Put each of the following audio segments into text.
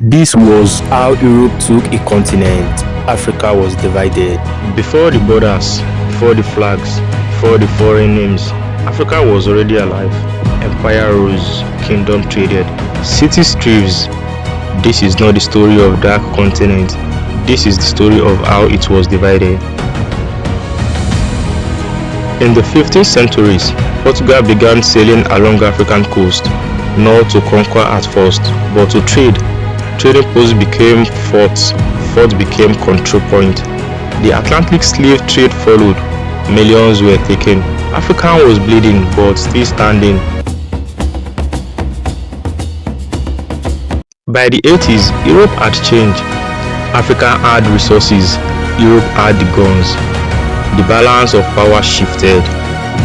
This was how Europe took a continent. Africa was divided. Before the borders, before the flags, before the foreign names, Africa was already alive. Empire rose, kingdom traded, cities thrived. This is not the story of that continent. This is the story of how it was divided. In the 15th centuries, Portugal began sailing along African coast, not to conquer at first, but to trade. Trading posts became forts, forts became control point. The Atlantic slave trade followed. Millions were taken. Africa was bleeding but still standing. By the 80s, Europe had changed. Africa had resources, Europe had the guns. The balance of power shifted.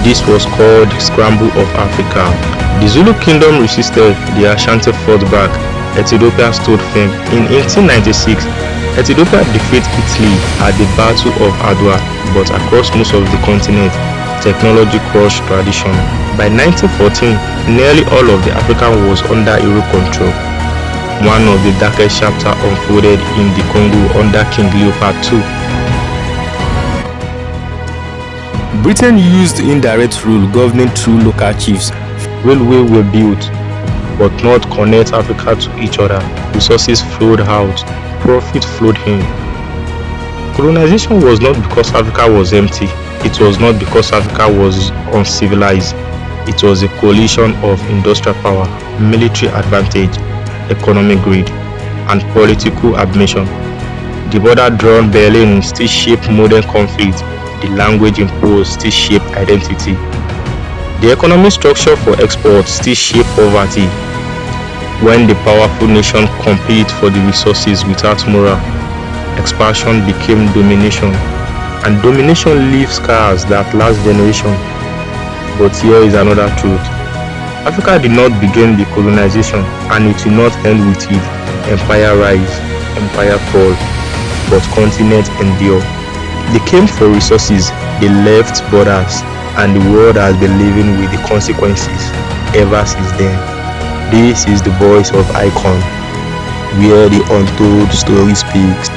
This was called Scramble of Africa. The Zulu kingdom resisted, the Ashanti fought back, Ethiopia stood firm. In 1896, Ethiopia defeated Italy at the Battle of Adwa, but across most of the continent, technology crushed tradition. By 1914, nearly all of the Africa was under Europe control. One of the darkest chapters unfolded in the Congo under King Leopold II. Britain used indirect rule governing through local chiefs. Railways were built, but not connect Africa to each other. Resources flowed out, profit flowed in. Colonization was not because Africa was empty. It was not because Africa was uncivilized. It was a coalition of industrial power, military advantage, economic greed, and political ambition. The border drawn Berlin still shaped modern conflict. The language imposed still shape identity. The economic structure for exports still shape poverty. When the powerful nation compete for the resources without moral, expansion became domination, and domination leaves scars that last generation. But here is another truth. Africa did not begin the colonization, and it will not end with it. Empire rise, empire fall, but continents endure. They came for resources, they left borders, and the world has been living with the consequences ever since then. This is the voice of Icon, where the untold story speaks.